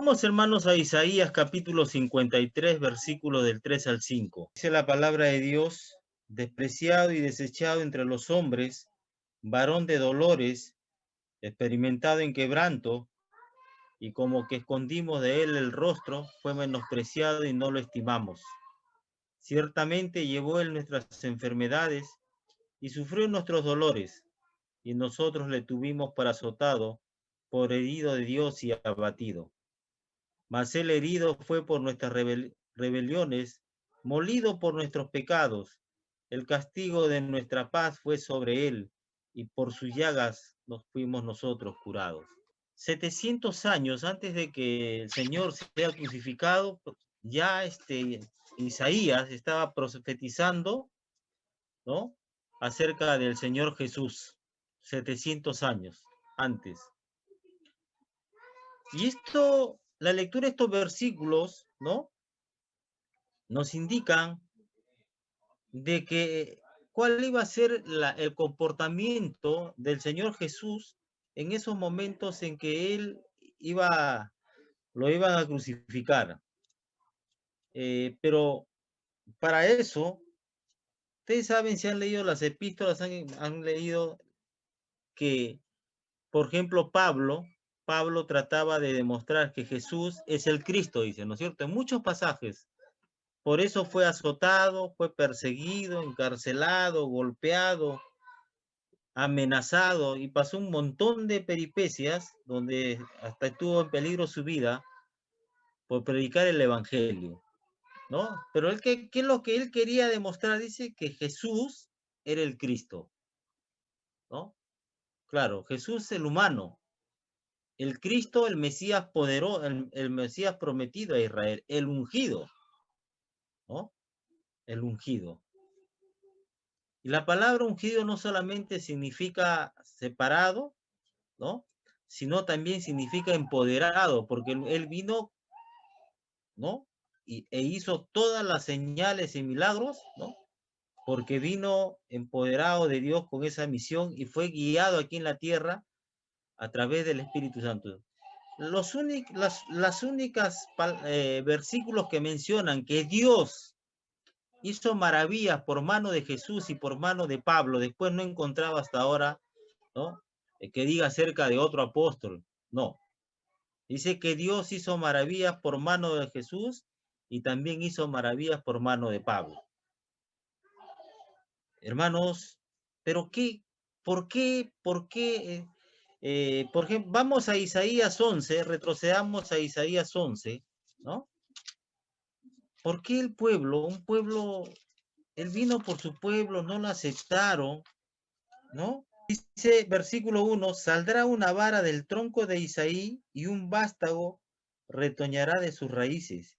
Vamos, hermanos, a Isaías capítulo 53, versículo del 3 al 5. Dice la palabra de Dios: despreciado y desechado entre los hombres, varón de dolores, experimentado en quebranto, y como que escondimos de él el rostro, fue menospreciado y no lo estimamos. Ciertamente llevó él nuestras enfermedades y sufrió nuestros dolores, y nosotros le tuvimos por azotado, por herido de Dios y abatido. Mas él herido fue por nuestras rebeliones, molido por nuestros pecados. El castigo de nuestra paz fue sobre él, y por sus llagas nos fuimos nosotros curados. 700 años antes de que el Señor sea crucificado, ya Isaías estaba profetizando, ¿no?, acerca del Señor Jesús, 700 años antes. Y esto, la lectura de estos versículos, ¿no?, nos indican de que cuál iba a ser el comportamiento del Señor Jesús en esos momentos en que él lo iban a crucificar. Pero para eso, ustedes saben, si han leído las epístolas, han leído que, por ejemplo, Pablo trataba de demostrar que Jesús es el Cristo, dice, ¿no es cierto?, en muchos pasajes. Por eso fue azotado, fue perseguido, encarcelado, golpeado, amenazado, y pasó un montón de peripecias donde hasta estuvo en peligro su vida por predicar el evangelio, ¿no? Pero ¿qué es lo que él quería demostrar? Dice que Jesús era el Cristo, ¿no? Claro, Jesús el humano, el Cristo, el Mesías poderoso, el Mesías prometido a Israel, el ungido, ¿no? El ungido. Y la palabra ungido no solamente significa separado, ¿no?, sino también significa empoderado, porque él vino, ¿no?, e hizo todas las señales y milagros, ¿no?, porque vino empoderado de Dios con esa misión y fue guiado aquí en la tierra a través del Espíritu Santo. Las únicas versículos que mencionan que Dios hizo maravillas por mano de Jesús y por mano de Pablo, después no he encontrado hasta ahora, ¿no?, que diga acerca de otro apóstol. No. Dice que Dios hizo maravillas por mano de Jesús y también hizo maravillas por mano de Pablo. Hermanos, ¿pero qué? ¿Por qué? ¿Por qué? Por ejemplo, vamos a Isaías 11, retrocedamos a Isaías 11, ¿no? ¿Por qué el pueblo, él vino por su pueblo, no lo aceptaron, ¿no? Dice, versículo 1, saldrá una vara del tronco de Isaí y un vástago retoñará de sus raíces,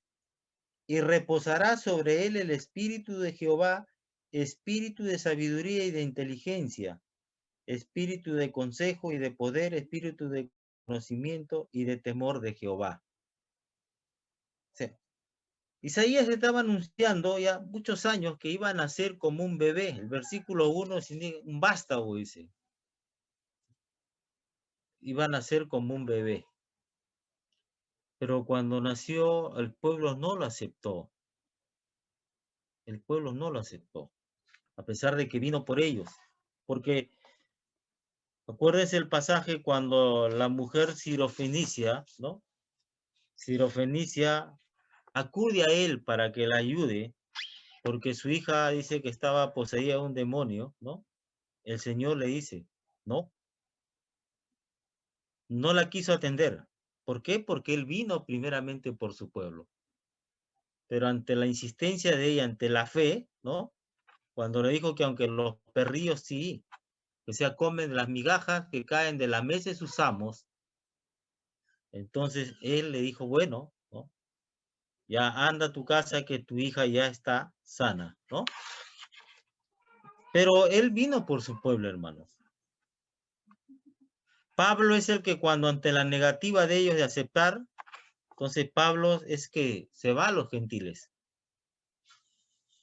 y reposará sobre él el espíritu de Jehová, espíritu de sabiduría y de inteligencia, espíritu de consejo y de poder, espíritu de conocimiento y de temor de Jehová. Sí. Isaías estaba anunciando ya muchos años que iba a nacer como un bebé. El versículo 1 significa un vástago, dice. Iba a nacer como un bebé. Pero cuando nació, el pueblo no lo aceptó. El pueblo no lo aceptó, a pesar de que vino por ellos. Porque, acuérdense el pasaje cuando la mujer sirofenicia, ¿no? Sirofenicia acude a él para que la ayude, porque su hija dice que estaba poseída de un demonio, ¿no? El Señor le dice, no, no la quiso atender. ¿Por qué? Porque él vino primeramente por su pueblo. Pero ante la insistencia de ella, ante la fe, ¿no?, cuando le dijo que aunque los perrillos sí, o sea, comen las migajas que caen de la mesa de sus amos, entonces él le dijo, bueno, ¿no?, ya anda a tu casa que tu hija ya está sana, ¿no? Pero él vino por su pueblo, hermanos. Pablo es el que cuando ante la negativa de ellos de aceptar, entonces Pablo es que se va a los gentiles,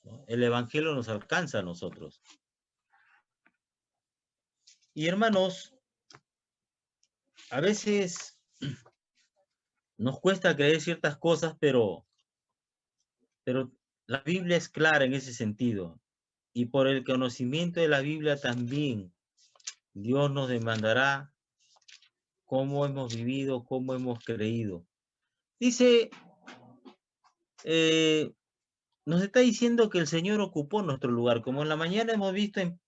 ¿no? El evangelio nos alcanza a nosotros. Y hermanos, a veces Nos cuesta creer ciertas cosas, pero la Biblia es clara en ese sentido. Y por el conocimiento de la Biblia también Dios nos demandará cómo hemos vivido, cómo hemos creído. Dice, nos está diciendo que el Señor ocupó nuestro lugar. Como en la mañana hemos visto en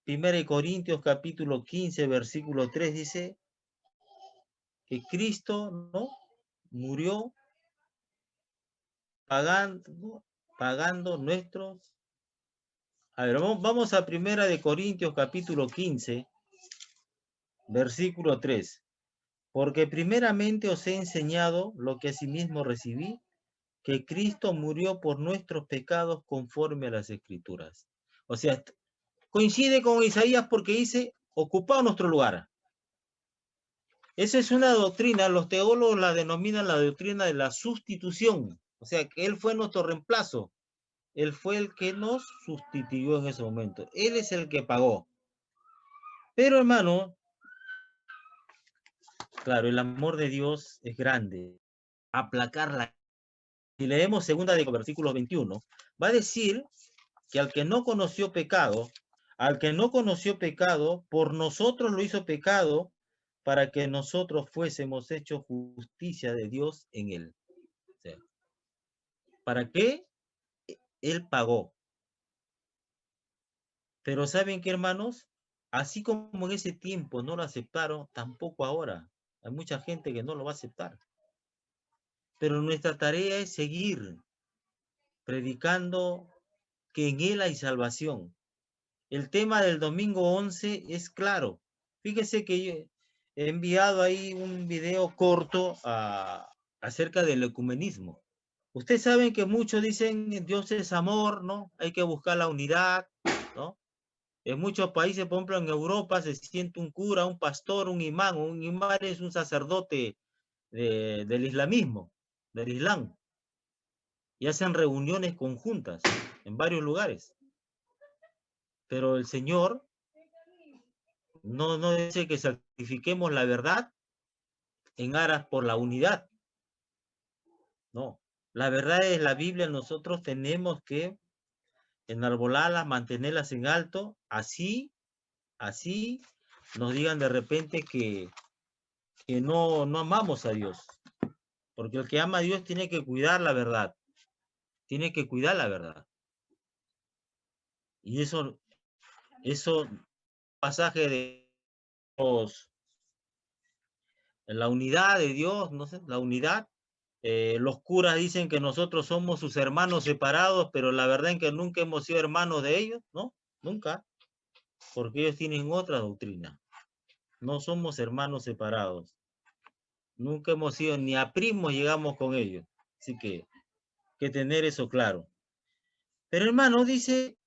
1 Corintios capítulo 15, versículo 3, dice que Cristo, ¿no?, murió pagando nuestros... A ver, vamos a 1 Corintios capítulo 15, versículo 3. Porque primeramente os he enseñado lo que asimismo recibí, que Cristo murió por nuestros pecados conforme a las Escrituras. O sea, coincide con Isaías porque dice, ocupado nuestro lugar. Esa es una doctrina, los teólogos la denominan la doctrina de la sustitución. O sea, que Él fue nuestro reemplazo. Él fue el que nos sustituyó en ese momento. Él es el que pagó. Pero hermano, claro, el amor de Dios es grande. Aplacar la... Si leemos 2 versículo 21, va a decir que al que no conoció pecado, por nosotros lo hizo pecado, para que nosotros fuésemos hechos justicia de Dios en él. O sea, ¿para qué? Él pagó. Pero ¿saben qué, hermanos? Así como en ese tiempo no lo aceptaron, tampoco ahora. Hay mucha gente que no lo va a aceptar. Pero nuestra tarea es seguir predicando que en él hay salvación. El tema del domingo 11 es claro. Fíjese que yo he enviado ahí un video corto acerca del ecumenismo. Ustedes saben que muchos dicen Dios es amor, ¿no? Hay que buscar la unidad, ¿no? En muchos países, por ejemplo en Europa, se siente un cura, un pastor, un imán. Un imán es un sacerdote del islamismo, del islam. Y hacen reuniones conjuntas en varios lugares. Pero el Señor no dice que sacrifiquemos la verdad en aras por la unidad. No. La verdad es la Biblia, nosotros tenemos que enarbolarlas, mantenerlas en alto, así nos digan de repente que no amamos a Dios. Porque el que ama a Dios tiene que cuidar la verdad. Tiene que cuidar la verdad. Y eso pasaje de la unidad de Dios, no sé, la unidad. Los curas dicen que nosotros somos sus hermanos separados, pero la verdad es que nunca hemos sido hermanos de ellos, ¿no? Nunca, porque ellos tienen otra doctrina. No somos hermanos separados. Nunca hemos sido ni a primos llegamos con ellos. Así que tener eso claro. Pero hermano, dice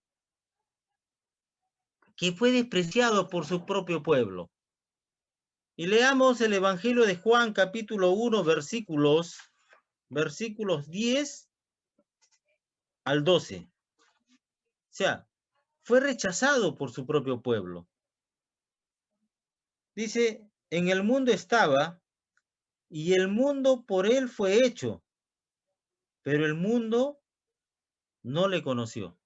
que fue despreciado por su propio pueblo. Y leamos el Evangelio de Juan, capítulo 1, versículos 10 al 12. O sea, fue rechazado por su propio pueblo. Dice, en el mundo estaba, y el mundo por él fue hecho, pero el mundo no le conoció.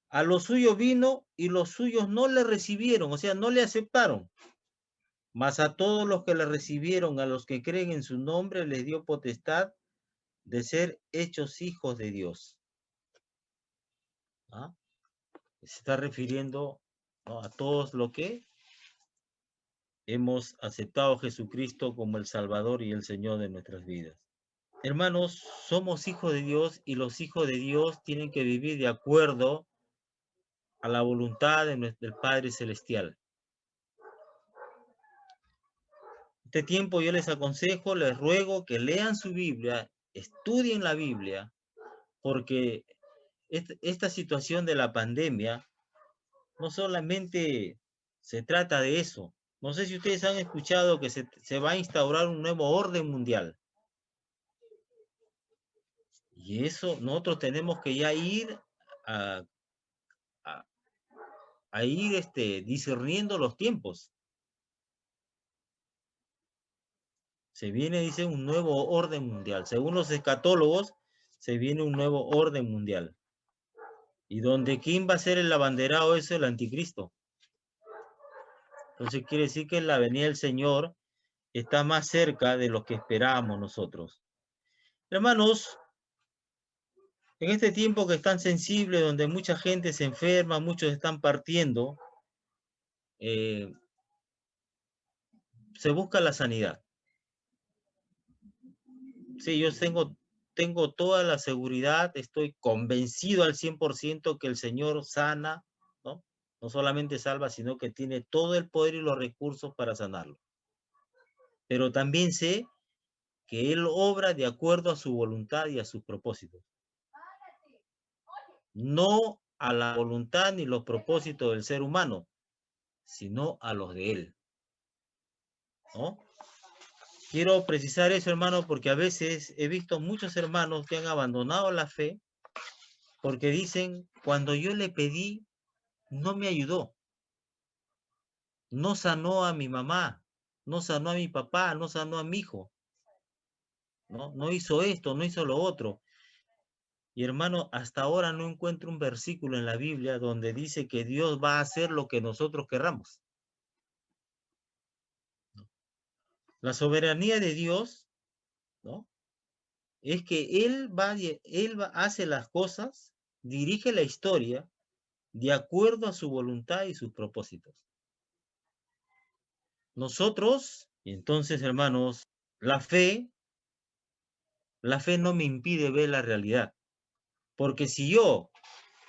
A los suyos vino y los suyos no le recibieron, o sea, no le aceptaron. Mas a todos los que le recibieron, a los que creen en su nombre, les dio potestad de ser hechos hijos de Dios. ¿Ah? Se está refiriendo, ¿no?, a todos los que hemos aceptado a Jesucristo como el Salvador y el Señor de nuestras vidas. Hermanos, somos hijos de Dios y los hijos de Dios tienen que vivir de acuerdo a la voluntad del Padre Celestial. Este tiempo yo les aconsejo, les ruego que lean su Biblia, estudien la Biblia, porque esta situación de la pandemia no solamente se trata de eso. No sé si ustedes han escuchado que se va a instaurar un nuevo orden mundial. Y eso nosotros tenemos que ya ir a, a ir discerniendo los tiempos. Se viene, dice, un nuevo orden mundial. Según los escatólogos, se viene un nuevo orden mundial. Y donde quién va a ser el abanderado es el anticristo. Entonces quiere decir que la venida del Señor está más cerca de lo que esperábamos nosotros. Hermanos, en este tiempo que es tan sensible, donde mucha gente se enferma, muchos están partiendo, se busca la sanidad. Sí, yo tengo toda la seguridad, estoy convencido al 100% que el Señor sana, ¿no? No solamente salva, sino que tiene todo el poder y los recursos para sanarlo. Pero también sé que Él obra de acuerdo a su voluntad y a sus propósitos. No a la voluntad ni los propósitos del ser humano, sino a los de Él, ¿no? Quiero precisar eso, hermano, porque a veces he visto muchos hermanos que han abandonado la fe porque dicen, cuando yo le pedí, no me ayudó, no sanó a mi mamá, no sanó a mi papá, no sanó a mi hijo, ¿no? No hizo esto, no hizo lo otro. Y hermano, hasta ahora no encuentro un versículo en la Biblia donde dice que Dios va a hacer lo que nosotros querramos. La soberanía de Dios, ¿no? Es que hace las cosas, dirige la historia de acuerdo a su voluntad y sus propósitos. Nosotros, y entonces, hermanos, la fe no me impide ver la realidad, porque si yo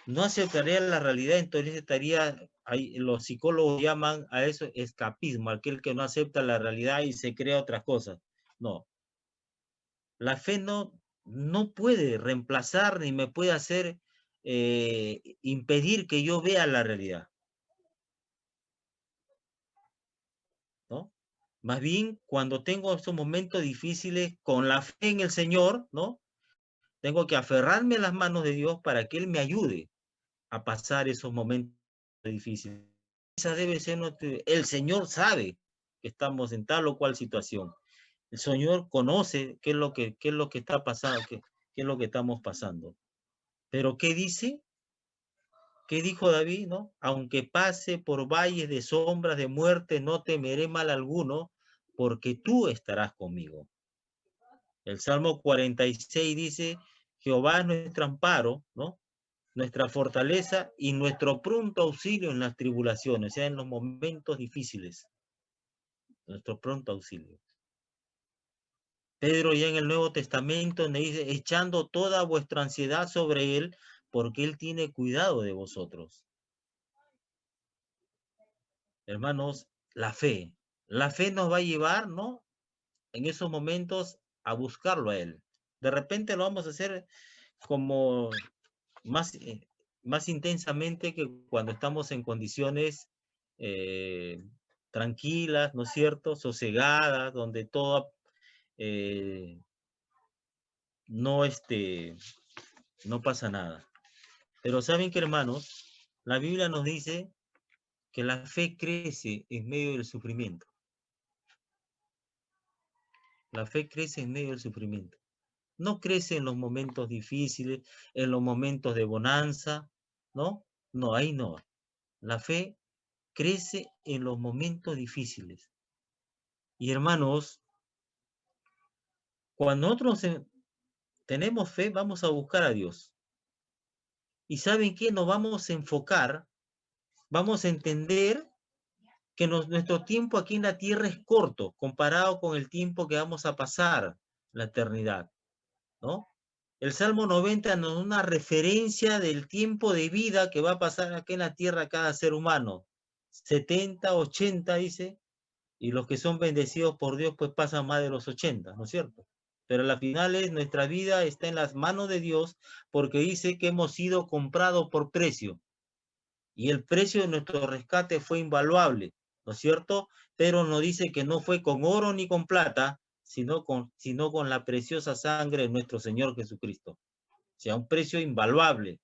no aceptaría la realidad, entonces los psicólogos llaman a eso escapismo, aquel que no acepta la realidad y se crea otras cosas. No, la fe no puede reemplazar ni me puede hacer impedir que yo vea la realidad, ¿no? Más bien, cuando tengo estos momentos difíciles, con la fe en el Señor, ¿no? Tengo que aferrarme a las manos de Dios para que Él me ayude a pasar esos momentos difíciles. Esa debe ser el Señor sabe que estamos en tal o cual situación. El Señor conoce qué es lo que está pasando, qué es lo que estamos pasando. Pero ¿qué dice? ¿Qué dijo David, no? Aunque pase por valles de sombras de muerte, no temeré mal alguno, porque tú estarás conmigo. El Salmo 46 dice, Jehová es nuestro amparo, ¿no? Nuestra fortaleza y nuestro pronto auxilio en las tribulaciones, o sea, en los momentos difíciles. Nuestro pronto auxilio. Pedro ya en el Nuevo Testamento me dice, echando toda vuestra ansiedad sobre Él, porque Él tiene cuidado de vosotros. Hermanos, la fe nos va a llevar, ¿no? En esos momentos a buscarlo a Él. De repente lo vamos a hacer como más, más intensamente que cuando estamos en condiciones tranquilas, ¿no es cierto? Sosegadas, donde todo no, no pasa nada. Pero saben que, hermanos, la Biblia nos dice que la fe crece en medio del sufrimiento. La fe crece en medio del sufrimiento. No crece en los momentos difíciles, en los momentos de bonanza, ¿no? No, ahí no. La fe crece en los momentos difíciles. Y hermanos, cuando nosotros tenemos fe, vamos a buscar a Dios. ¿Y saben qué? Nos vamos a enfocar, vamos a entender que nuestro tiempo aquí en la tierra es corto comparado con el tiempo que vamos a pasar la eternidad, ¿no? El Salmo 90 nos da una referencia del tiempo de vida que va a pasar aquí en la tierra cada ser humano. 70, 80, dice, y los que son bendecidos por Dios pues pasan más de los 80, ¿no es cierto? Pero a la final nuestra vida está en las manos de Dios porque dice que hemos sido comprados por precio y el precio de nuestro rescate fue invaluable, ¿no es cierto? Pero nos dice que no fue con oro ni con plata, sino con la preciosa sangre de nuestro Señor Jesucristo. O sea, un precio invaluable.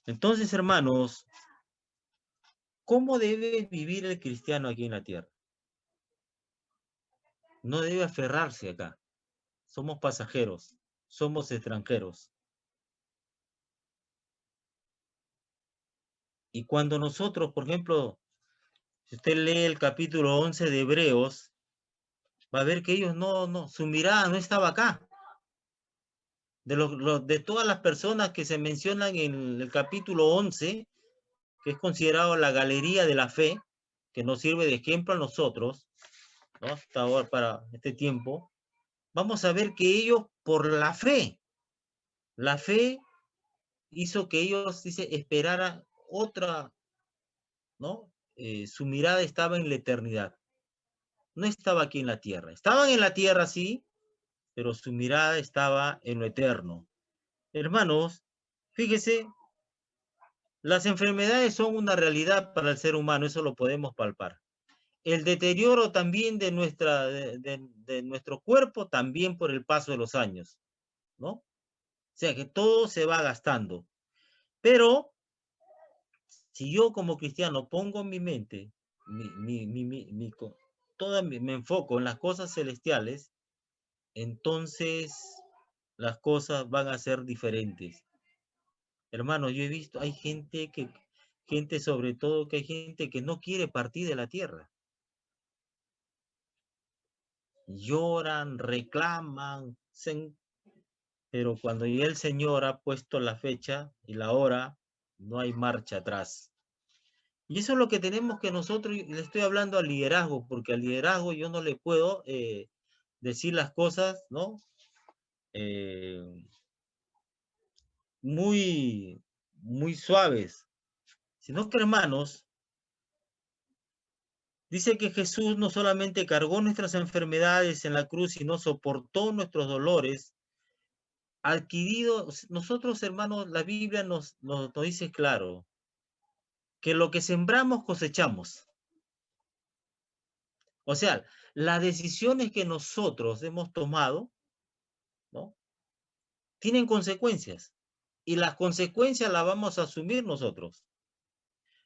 Entonces, hermanos, ¿cómo debe vivir el cristiano aquí en la tierra? no debe aferrarse acá. Somos pasajeros, somos extranjeros. Y cuando nosotros, por ejemplo, si usted lee el capítulo 11 de Hebreos, va a ver que ellos su mirada no estaba acá. De todas las personas que se mencionan en el capítulo 11, que es considerado la galería de la fe, que nos sirve de ejemplo a nosotros, ¿no? Hasta ahora, para este tiempo, vamos a ver que ellos, por la fe hizo que ellos, dice, esperaran otra, ¿no? Su mirada estaba en la eternidad, no estaba aquí en la tierra. Estaban en la tierra, sí, pero su mirada estaba en lo eterno. Hermanos, fíjese, las enfermedades son una realidad para el ser humano, eso lo podemos palpar. El deterioro también de nuestro cuerpo, también por el paso de los años, ¿no? O sea que todo se va gastando. Pero si yo como cristiano pongo en mi mente, me enfoco en las cosas celestiales, entonces las cosas van a ser diferentes. Hermano, yo he visto, gente sobre todo, que hay gente que no quiere partir de la tierra. Lloran, reclaman, pero cuando ya el Señor ha puesto la fecha y la hora, no hay marcha atrás. Y eso es lo que tenemos que nosotros, le estoy hablando al liderazgo, porque al liderazgo yo no le puedo decir las cosas, ¿no? Eh, muy, muy suaves, sino que hermanos, dice que Jesús no solamente cargó nuestras enfermedades en la cruz, sino soportó nuestros dolores, adquirido, nosotros hermanos, la Biblia nos dice claro, que lo que sembramos cosechamos. O sea, las decisiones que nosotros hemos tomado, ¿no? Tienen consecuencias y las consecuencias las vamos a asumir nosotros.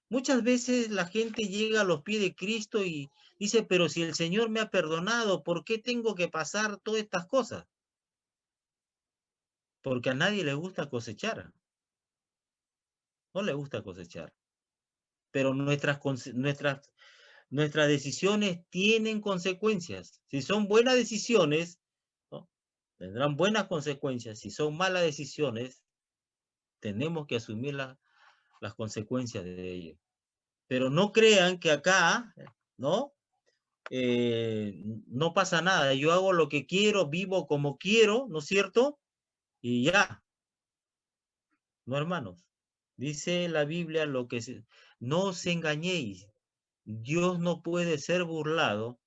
Muchas veces la gente llega a los pies de Cristo y dice, pero si el Señor me ha perdonado, ¿por qué tengo que pasar todas estas cosas? Porque a nadie le gusta cosechar, no le gusta cosechar. Pero nuestras decisiones tienen consecuencias. Si son buenas decisiones, ¿no? Tendrán buenas consecuencias. Si son malas decisiones, tenemos que asumir las consecuencias de ello. Pero no crean que acá, ¿no? No pasa nada. Yo hago lo que quiero, vivo como quiero, ¿no es cierto? Y ya. No, hermanos. Dice la Biblia no os engañéis. Dios no puede ser burlado.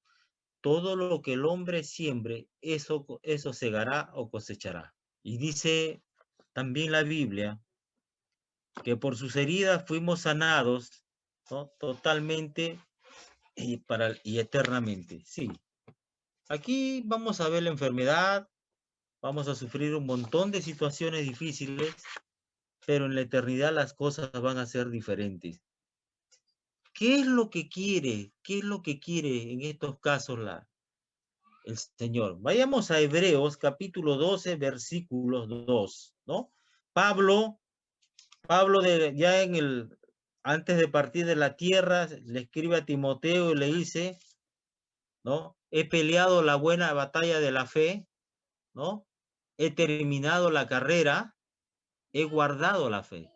Todo lo que el hombre siembre, eso segará o cosechará. Y dice también la Biblia que por sus heridas fuimos sanados, ¿no? Totalmente y eternamente. Sí. Aquí vamos a ver la enfermedad, vamos a sufrir un montón de situaciones difíciles, pero en la eternidad las cosas van a ser diferentes. ¿Qué es lo que quiere? ¿Qué es lo que quiere en estos casos el Señor? Vayamos a Hebreos capítulo 12, versículos 2, ¿no? Pablo antes de partir de la tierra, le escribe a Timoteo y le dice, ¿no? He peleado la buena batalla de la fe, ¿no? He terminado la carrera, he guardado la fe.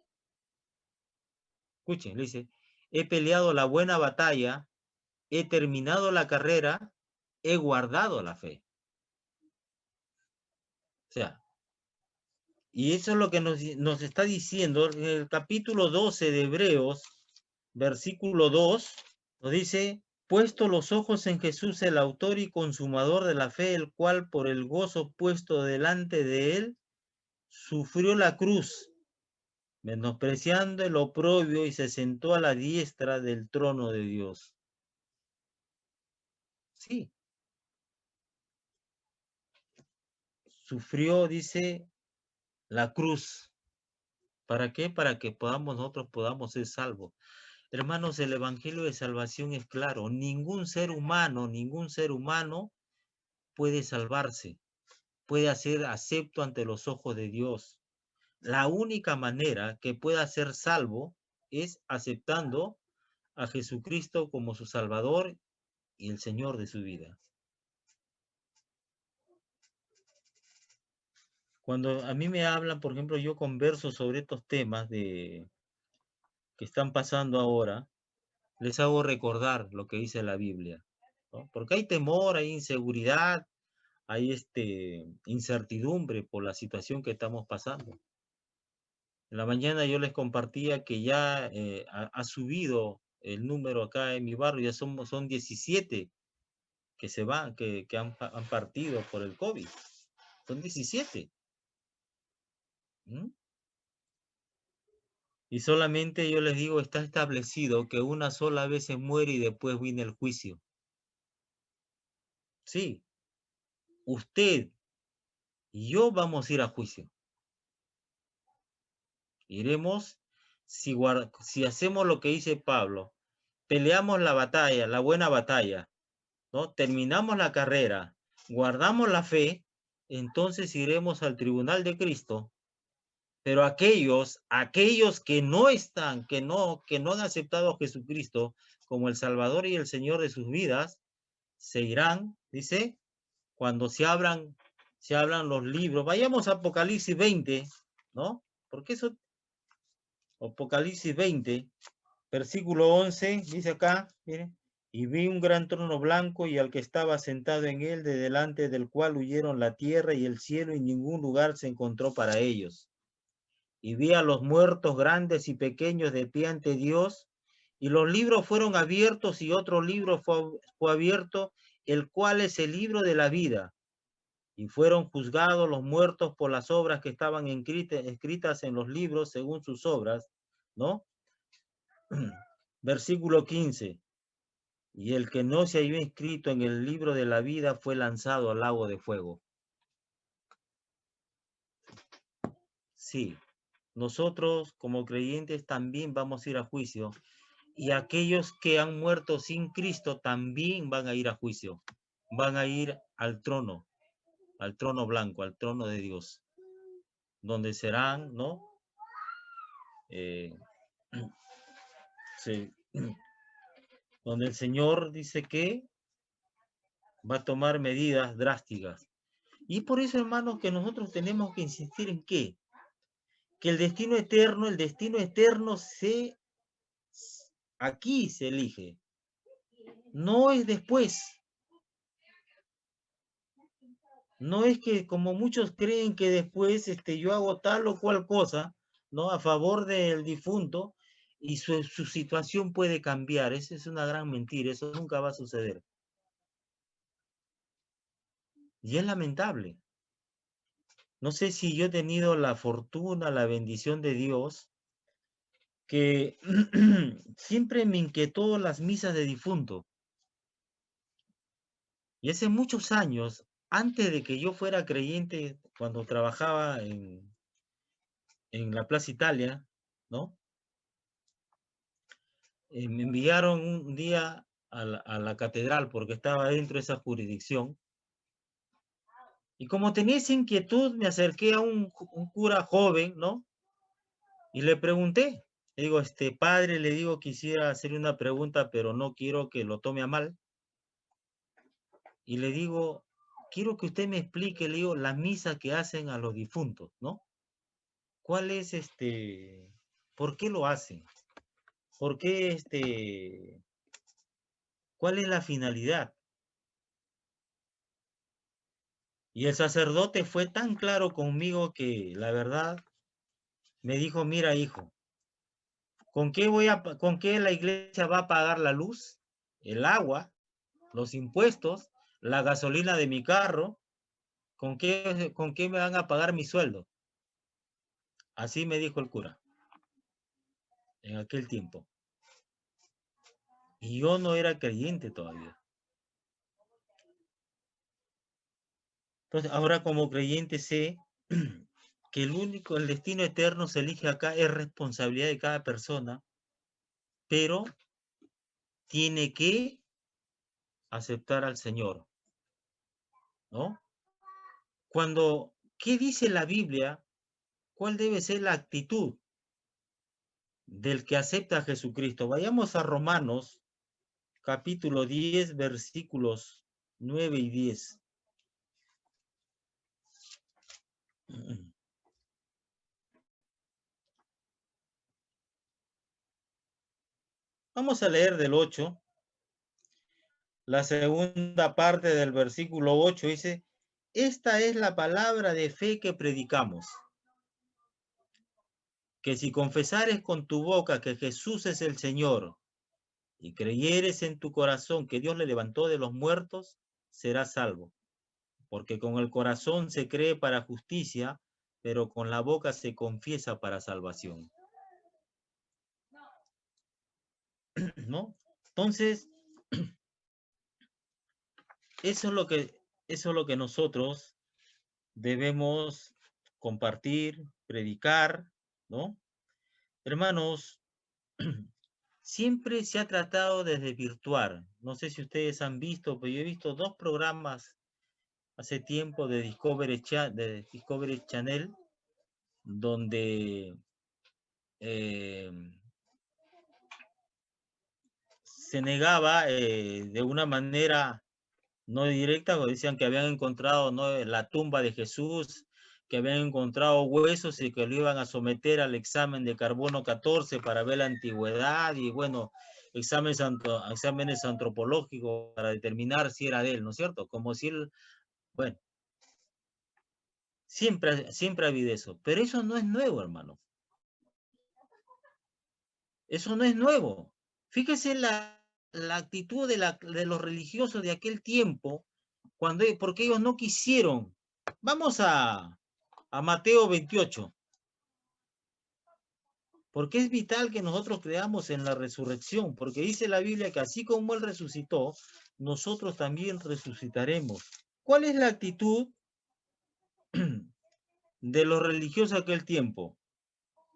Escuchen, le dice, he peleado la buena batalla, he terminado la carrera, he guardado la fe. O sea, y eso es lo que nos está diciendo en el capítulo 12 de Hebreos, versículo 2, nos dice, puesto los ojos en Jesús, el autor y consumador de la fe, el cual por el gozo puesto delante de él, sufrió la cruz, menospreciando el oprobio y se sentó a la diestra del trono de Dios. Sí, sufrió, dice, la cruz. ¿Para qué? Para que nosotros podamos ser salvos. Hermanos, el evangelio de salvación es claro. Ningún ser humano puede salvarse, puede ser acepto ante los ojos de Dios. La única manera que pueda ser salvo es aceptando a Jesucristo como su Salvador y el Señor de su vida. Cuando a mí me hablan, por ejemplo, yo converso sobre estos temas que están pasando ahora, les hago recordar lo que dice la Biblia, ¿no? Porque hay temor, hay inseguridad, hay incertidumbre por la situación que estamos pasando. En la mañana yo les compartía que ya ha subido el número acá en mi barrio, ya son 17 que se van, que han partido por el COVID. Son 17. ¿Mm? Y solamente yo les digo, está establecido que una sola vez se muere y después viene el juicio. Sí, usted y yo vamos a ir a juicio. Iremos, si hacemos lo que dice Pablo, peleamos la batalla, la buena batalla, ¿no? Terminamos la carrera, guardamos la fe, entonces iremos al tribunal de Cristo. Pero aquellos que no están, que no han aceptado a Jesucristo como el Salvador y el Señor de sus vidas, se irán, dice, cuando se abran los libros. Vayamos a Apocalipsis 20, ¿no? Porque eso, Apocalipsis 20, versículo 11, dice acá, miren, y vi un gran trono blanco y al que estaba sentado en él, de delante del cual huyeron la tierra y el cielo, y ningún lugar se encontró para ellos. Y vi a los muertos grandes y pequeños de pie ante Dios, y los libros fueron abiertos, y otro libro fue abierto, el cual es el libro de la vida. Y fueron juzgados los muertos por las obras que estaban escritas en los libros según sus obras, ¿no? Versículo 15. Y el que no se halló inscrito en el libro de la vida fue lanzado al lago de fuego. Sí, nosotros como creyentes también vamos a ir a juicio, y aquellos que han muerto sin Cristo también van a ir a juicio, van a ir al trono blanco, al trono de Dios, donde serán, ¿no? Sí, donde el Señor dice que va a tomar medidas drásticas. Y por eso, hermanos, que nosotros tenemos que insistir en qué, que el destino eterno aquí se elige, no es después. No es que como muchos creen que después yo hago tal o cual cosa, ¿no? A favor del difunto, y su situación puede cambiar. Esa es una gran mentira, eso nunca va a suceder. Y es lamentable. No sé si yo he tenido la fortuna, la bendición de Dios, que siempre me inquietó las misas de difunto. Y hace muchos años, antes de que yo fuera creyente, cuando trabajaba en la Plaza Italia, ¿no? Me enviaron un día a la catedral porque estaba dentro de esa jurisdicción. Y como tenía esa inquietud, me acerqué a un cura joven, ¿no? Y le pregunté, le digo, padre, le digo, quisiera hacerle una pregunta, pero no quiero que lo tome a mal. Y le digo, quiero que usted me explique, le digo, la misa que hacen a los difuntos, ¿no? ¿Cuál es por qué lo hacen? ¿Por qué cuál es la finalidad? Y el sacerdote fue tan claro conmigo que la verdad me dijo, mira hijo, ¿con qué la iglesia va a pagar la luz, el agua, los impuestos, la gasolina de mi carro? ¿Con qué me van a pagar mi sueldo? Así me dijo el cura en aquel tiempo. Y yo no era creyente todavía. Entonces, ahora como creyente sé que el destino eterno se elige acá, es responsabilidad de cada persona, pero tiene que aceptar al Señor. ¿no? Cuando, ¿qué dice la Biblia? ¿Cuál debe ser la actitud del que acepta a Jesucristo? Vayamos a Romanos, capítulo 10, versículos 9 y 10. Vamos a leer del 8. La segunda parte del versículo 8 dice, esta es la palabra de fe que predicamos, que si confesares con tu boca que Jesús es el Señor y creyeres en tu corazón que Dios le levantó de los muertos, serás salvo. Porque con el corazón se cree para justicia, pero con la boca se confiesa para salvación. ¿No? Entonces, eso es lo que nosotros debemos compartir, predicar, ¿no? Hermanos, siempre se ha tratado de desvirtuar. No sé si ustedes han visto, pero yo he visto 2 programas hace tiempo de Discovery Channel, donde se negaba de una manera no directa, porque decían que habían encontrado, ¿no?, la tumba de Jesús, que habían encontrado huesos y que lo iban a someter al examen de carbono 14 para ver la antigüedad y bueno, exámenes antropológicos para determinar si era de él, ¿no es cierto? Como si él, bueno, siempre ha habido eso, pero eso no es nuevo, hermano. Eso no es nuevo. Fíjese la actitud de los religiosos de aquel tiempo, porque ellos no quisieron. Vamos a Mateo 28, porque es vital que nosotros creamos en la resurrección, porque dice la Biblia que así como Él resucitó, nosotros también resucitaremos. ¿Cuál es la actitud de los religiosos de aquel tiempo?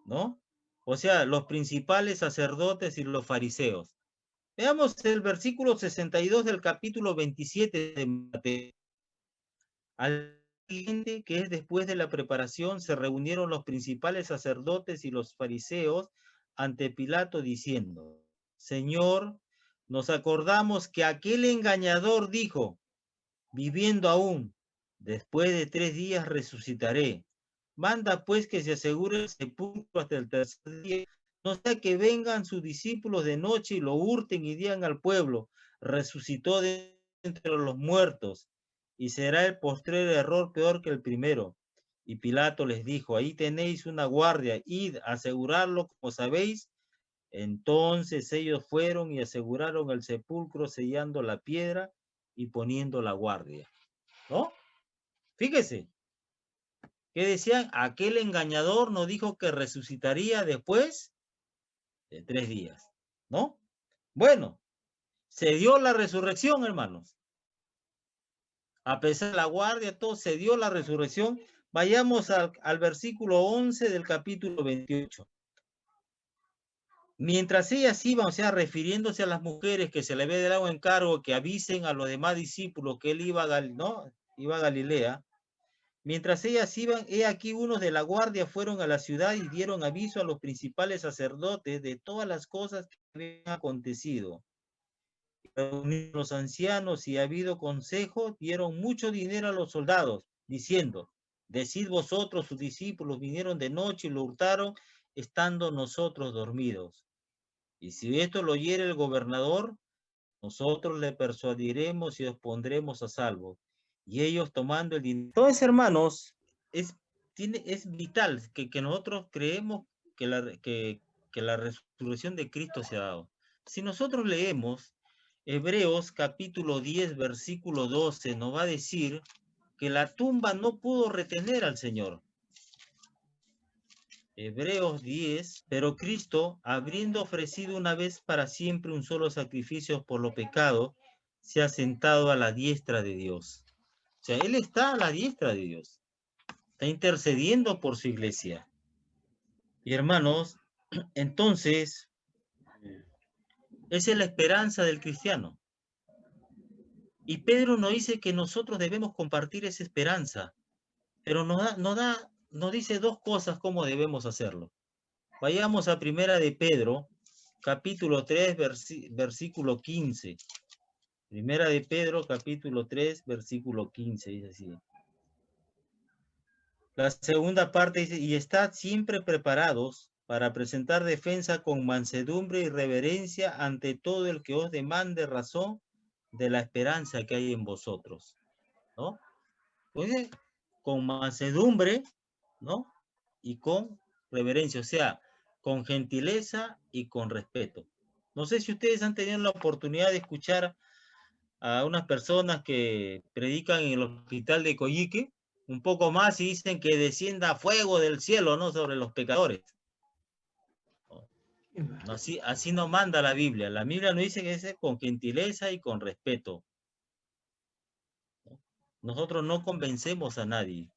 ¿No? O sea, los principales sacerdotes y los fariseos. Veamos el versículo 62 del capítulo 27 de Mateo. Al siguiente, que es después de la preparación, se reunieron los principales sacerdotes y los fariseos ante Pilato diciendo, Señor, nos acordamos que aquel engañador dijo, viviendo aún, después de 3 días resucitaré. Manda pues que se asegure el sepulcro hasta el tercer día, no sea que vengan sus discípulos de noche y lo hurten y digan al pueblo, resucitó de entre los muertos, y será el postrer error peor que el primero. Y Pilato les dijo, ahí tenéis una guardia, id a asegurarlo como sabéis. Entonces ellos fueron y aseguraron el sepulcro sellando la piedra y poniendo la guardia. ¿No? Fíjese, que decían, aquel engañador nos dijo que resucitaría después de 3 días, ¿no? Bueno, se dio la resurrección, hermanos. A pesar de la guardia, todo se dio la resurrección. Vayamos al versículo 11 del capítulo 28. Mientras ellas iban, o sea, refiriéndose a las mujeres que se le había dado encargo que avisen a los demás discípulos que él iba a Galilea. Mientras ellas iban, he aquí unos de la guardia fueron a la ciudad y dieron aviso a los principales sacerdotes de todas las cosas que habían acontecido. Reunidos los ancianos y habido consejo, dieron mucho dinero a los soldados, diciendo, decid vosotros, sus discípulos vinieron de noche y lo hurtaron, estando nosotros dormidos. Y si esto lo oyere el gobernador, nosotros le persuadiremos y os pondremos a salvo. Y ellos tomando el dinero. Entonces, hermanos, es vital que nosotros creemos que la resurrección de Cristo se ha dado. Si nosotros leemos Hebreos capítulo 10, versículo 12, nos va a decir que la tumba no pudo retener al Señor. Hebreos 10, pero Cristo, habiendo ofrecido una vez para siempre un solo sacrificio por los pecados, se ha sentado a la diestra de Dios. O sea, Él está a la diestra de Dios. Está intercediendo por su iglesia. Y hermanos, entonces, esa es la esperanza del cristiano. Y Pedro nos dice que nosotros debemos compartir esa esperanza, pero nos dice dos cosas cómo debemos hacerlo. Vayamos a Primera de Pedro, capítulo 3, versículo 15. Primera de Pedro, capítulo 3, versículo 15, dice así. La segunda parte dice, y estad siempre preparados para presentar defensa con mansedumbre y reverencia ante todo el que os demande razón de la esperanza que hay en vosotros, ¿no? Entonces, con mansedumbre, ¿no? Y con reverencia, o sea, con gentileza y con respeto. No sé si ustedes han tenido la oportunidad de escuchar a unas personas que predican en el hospital de Coyique, un poco más y dicen que descienda fuego del cielo, ¿no? Sobre los pecadores. Así no manda la Biblia. La Biblia nos dice que es con gentileza y con respeto. Nosotros no convencemos a nadie.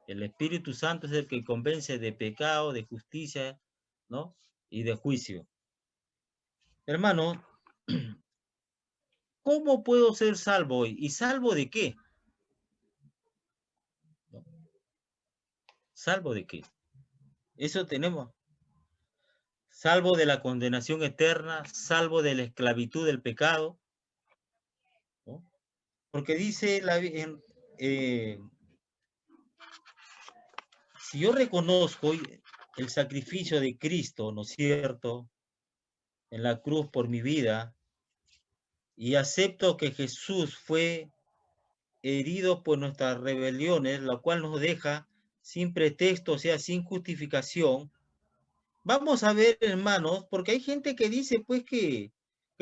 El Espíritu Santo es el que convence de pecado, de justicia, ¿no? Y de juicio. Hermano, ¿cómo puedo ser salvo hoy? ¿Y salvo de qué? ¿Salvo de qué? Eso tenemos. Salvo de la condenación eterna, salvo de la esclavitud del pecado, ¿no? Porque dice, si yo reconozco el sacrificio de Cristo, ¿no es cierto?, en la cruz por mi vida, y acepto que Jesús fue herido por nuestras rebeliones, lo cual nos deja sin pretexto, o sea, sin justificación. Vamos a ver, hermanos, porque hay gente que dice, pues, que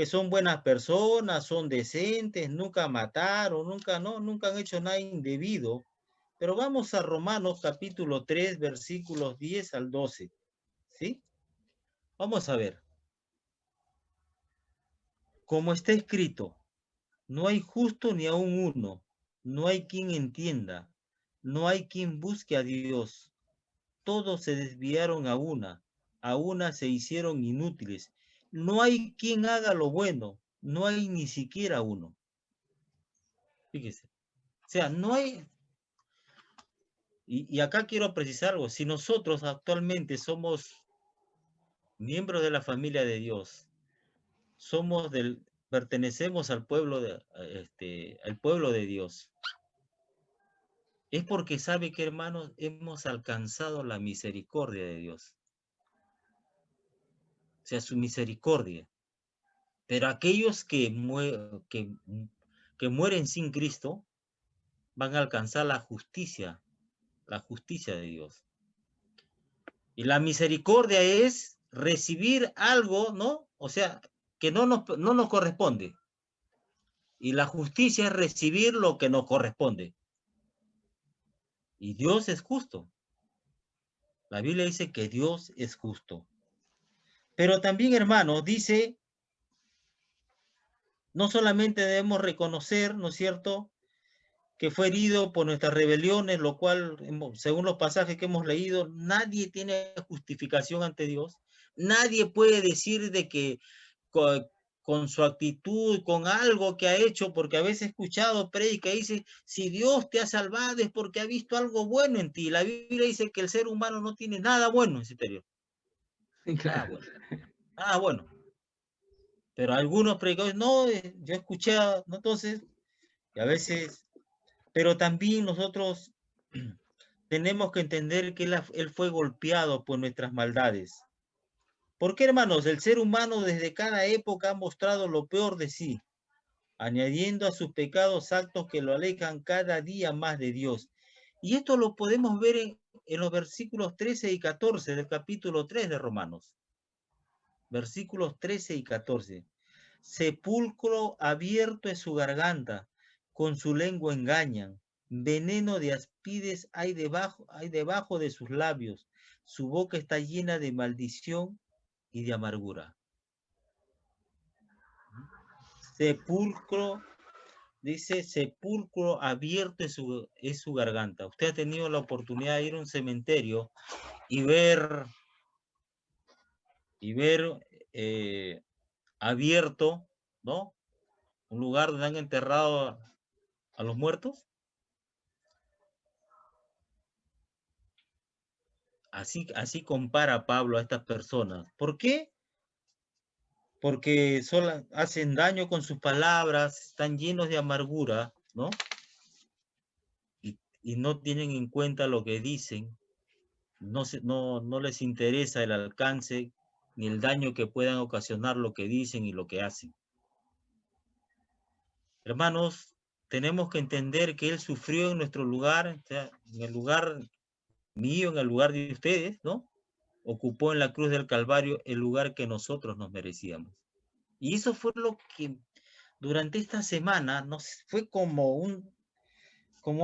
son buenas personas, son decentes, nunca mataron, nunca han hecho nada indebido. Pero vamos a Romanos capítulo 3, versículos 10 al 12, ¿sí? Vamos a ver. Como está escrito, no hay justo ni aun uno, no hay quien entienda, no hay quien busque a Dios. Todos se desviaron a una se hicieron inútiles. No hay quien haga lo bueno, no hay ni siquiera uno. Fíjese. O sea, no hay, y acá quiero precisar algo, si nosotros actualmente somos miembros de la familia de Dios, pertenecemos al pueblo al pueblo de Dios, es porque sabe que, hermanos, hemos alcanzado la misericordia de Dios. O sea, su misericordia. Pero aquellos que mueren sin Cristo van a alcanzar la justicia de Dios. Y la misericordia es recibir algo, ¿no? O sea, que no nos corresponde. Y la justicia es recibir lo que nos corresponde. Y Dios es justo. La Biblia dice que Dios es justo. Pero también, hermanos, dice, no solamente debemos reconocer, ¿no es cierto?, que fue herido por nuestras rebeliones, lo cual, según los pasajes que hemos leído, nadie tiene justificación ante Dios. Nadie puede decir de que con su actitud, con algo que ha hecho, porque a veces he escuchado predica y dice, si Dios te ha salvado es porque ha visto algo bueno en ti. La Biblia dice que el ser humano no tiene nada bueno en su interior. Sí, Nada claro. bueno. Nada bueno. Pero algunos predicadores, no, yo escuché, ¿no? Entonces, y a veces, pero también nosotros tenemos que entender que él fue golpeado por nuestras maldades. ¿Por qué, hermanos? El ser humano desde cada época ha mostrado lo peor de sí, añadiendo a sus pecados actos que lo alejan cada día más de Dios. Y esto lo podemos ver en los versículos 13 y 14 del capítulo 3 de Romanos. Versículos 13 y 14. Sepulcro abierto es su garganta, con su lengua engañan. Veneno de aspides hay debajo de sus labios. Su boca está llena de maldición y de amargura. Sepulcro, dice, sepulcro abierto es su garganta. Usted ha tenido la oportunidad de ir a un cementerio y ver abierto, ¿no?, un lugar donde han enterrado a los muertos. Así compara Pablo a estas personas. ¿Por qué? Porque solo hacen daño con sus palabras, están llenos de amargura, ¿no? Y no tienen en cuenta lo que dicen, no les interesa el alcance ni el daño que puedan ocasionar lo que dicen y lo que hacen. Hermanos, tenemos que entender que Él sufrió en nuestro lugar, o sea, en el lugar mío, en el lugar de ustedes, ¿no? Ocupó en la cruz del Calvario el lugar que nosotros nos merecíamos. Y eso fue lo que durante esta semana fue como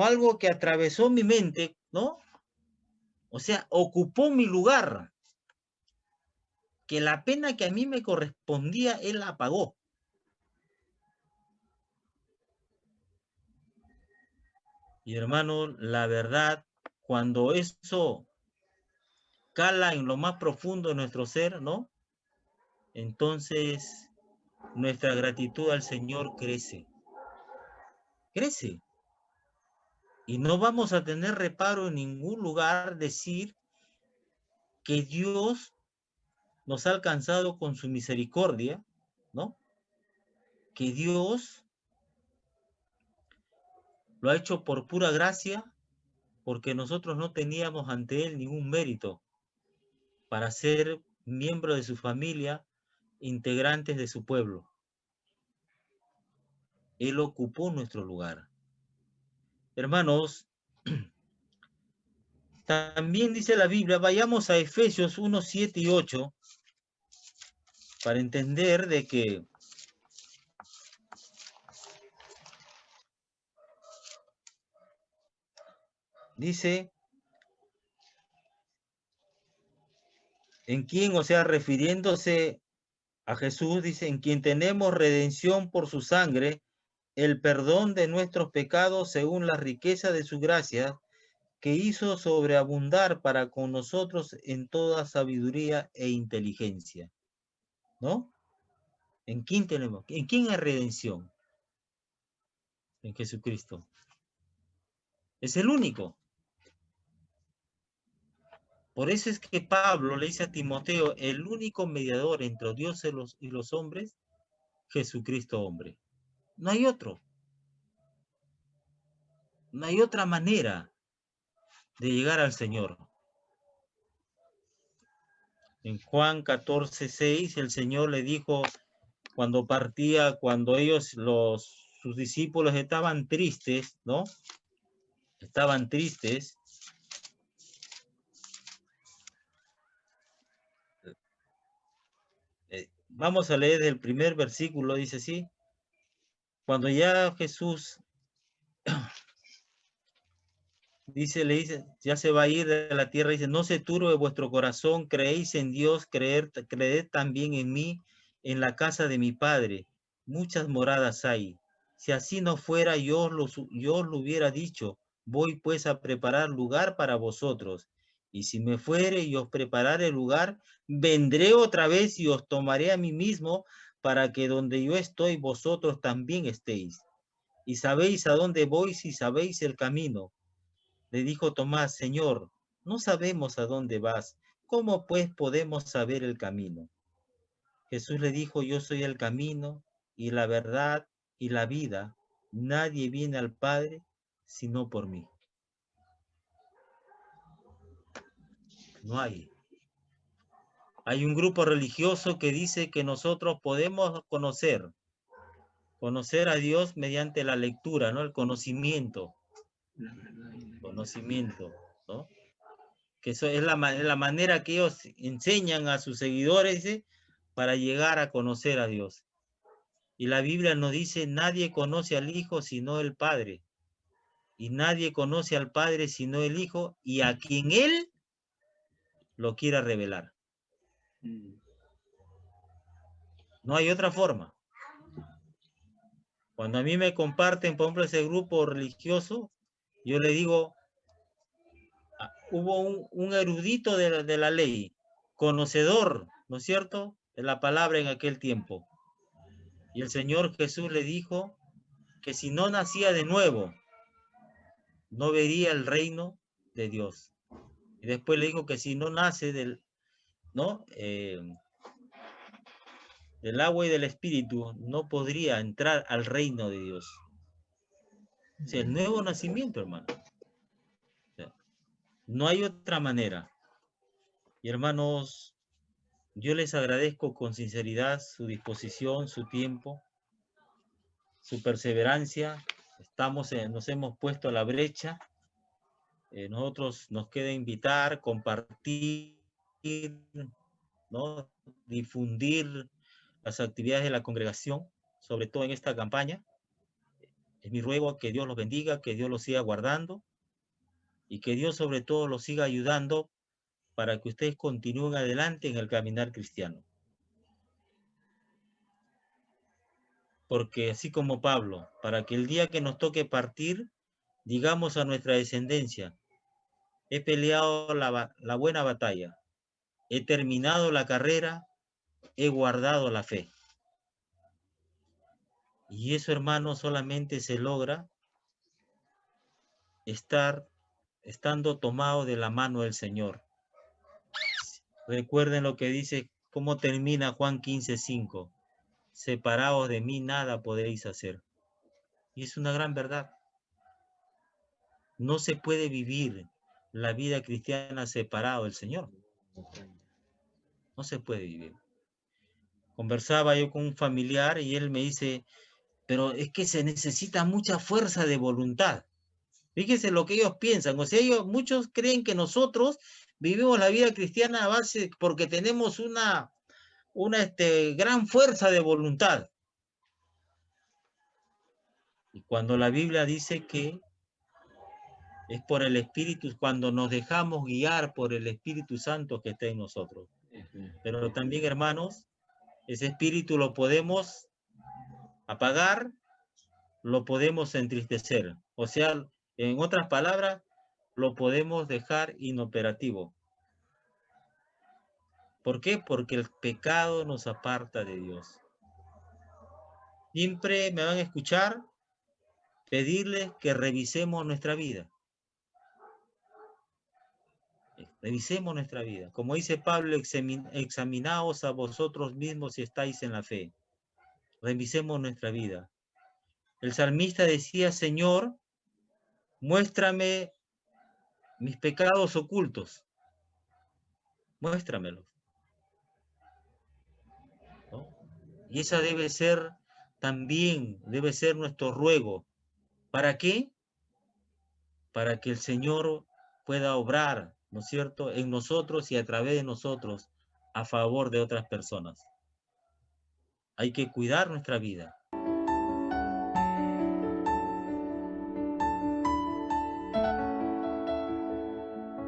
algo que atravesó mi mente, ¿no? O sea, ocupó mi lugar, que la pena que a mí me correspondía, Él la pagó. Y hermano, la verdad, cuando eso cala en lo más profundo de nuestro ser, ¿no? Entonces nuestra gratitud al Señor crece, crece. Y no vamos a tener reparo en ningún lugar decir que Dios nos ha alcanzado con su misericordia, ¿no? Que Dios lo ha hecho por pura gracia, porque nosotros no teníamos ante Él ningún mérito para ser miembros de su familia, integrantes de su pueblo. Él ocupó nuestro lugar. Hermanos, también dice la Biblia, vayamos a Efesios 1, 7 y 8, para entender de que dice, en quien, o sea, refiriéndose a Jesús, dice, en quien tenemos redención por su sangre, el perdón de nuestros pecados según la riqueza de su gracia, que hizo sobreabundar para con nosotros en toda sabiduría e inteligencia. ¿No? ¿En quién tenemos? ¿En quién hay redención? En Jesucristo. Es el único. Por eso es que Pablo le dice a Timoteo, el único mediador entre Dios y los hombres, Jesucristo hombre. No hay otro. No hay otra manera de llegar al Señor. En Juan 14:6, el Señor le dijo cuando partía, cuando sus discípulos estaban tristes, ¿no? Estaban tristes. Vamos a leer el primer versículo, dice así. Cuando ya Jesús le dice, ya se va a ir de la tierra, dice, no se turbe vuestro corazón, creéis en Dios, creed también en mí, en la casa de mi Padre. Muchas moradas hay. Si así no fuera, yo os lo hubiera dicho, voy pues a preparar lugar para vosotros. Y si me fuere y os preparare lugar, vendré otra vez y os tomaré a mí mismo, para que donde yo estoy, vosotros también estéis. Y sabéis a dónde voy si sabéis el camino. Le dijo Tomás, Señor, no sabemos a dónde vas, ¿cómo pues podemos saber el camino? Jesús le dijo, yo soy el camino y la verdad y la vida. Nadie viene al Padre sino por mí. No hay. Hay un grupo religioso que dice que nosotros podemos conocer a Dios mediante la lectura, ¿no? El conocimiento, ¿no? Que eso es la manera que ellos enseñan a sus seguidores, ¿sí? Para llegar a conocer a Dios. Y la Biblia nos dice, nadie conoce al Hijo sino el Padre. Y nadie conoce al Padre sino el Hijo, y a quien Él lo quiera revelar. No hay otra forma. Cuando a mí me comparten, por ejemplo, ese grupo religioso, yo le digo, hubo un erudito de la ley, conocedor, ¿no es cierto?, de la palabra en aquel tiempo. Y el Señor Jesús le dijo que si no nacía de nuevo, no vería el reino de Dios. Y después le dijo que si no nace ¿no? Del agua y del espíritu, no podría entrar al reino de Dios. O sea, el nuevo nacimiento, hermano. O sea, no hay otra manera. Y hermanos, yo les agradezco con sinceridad su disposición, su tiempo, su perseverancia. Nos hemos puesto a la brecha. Nosotros nos queda invitar, compartir, ¿no? Difundir las actividades de la congregación, sobre todo en esta campaña. Es mi ruego que Dios los bendiga, que Dios los siga guardando y que Dios sobre todo los siga ayudando para que ustedes continúen adelante en el caminar cristiano. Porque así como Pablo, para que el día que nos toque partir, digamos a nuestra descendencia, he peleado la buena batalla, he terminado la carrera, he guardado la fe. Y eso, hermano, solamente se logra estando tomado de la mano del Señor. Recuerden lo que dice, cómo termina Juan 15:5. Separados de mí nada podéis hacer. Y es una gran verdad. No se puede vivir la vida cristiana separado del Señor. No se puede vivir. Conversaba yo con un familiar y él me dice, pero es que se necesita mucha fuerza de voluntad. Fíjense lo que ellos piensan. O sea, muchos creen que nosotros vivimos la vida cristiana a base porque tenemos una gran fuerza de voluntad. Y cuando la Biblia dice que es por el Espíritu, cuando nos dejamos guiar por el Espíritu Santo que está en nosotros. Pero también, hermanos, ese Espíritu lo podemos apagar, lo podemos entristecer. O sea, en otras palabras, lo podemos dejar inoperativo. ¿Por qué? Porque el pecado nos aparta de Dios. Siempre me van a escuchar pedirles que revisemos nuestra vida. Revisemos nuestra vida. Como dice Pablo, examinaos a vosotros mismos si estáis en la fe. Revisemos nuestra vida. El salmista decía, Señor, muéstrame mis pecados ocultos. Muéstramelos. ¿No? Y esa debe ser nuestro ruego. ¿Para qué? Para que el Señor pueda obrar, ¿no es cierto?, en nosotros y a través de nosotros a favor de otras personas. Hay que cuidar nuestra vida.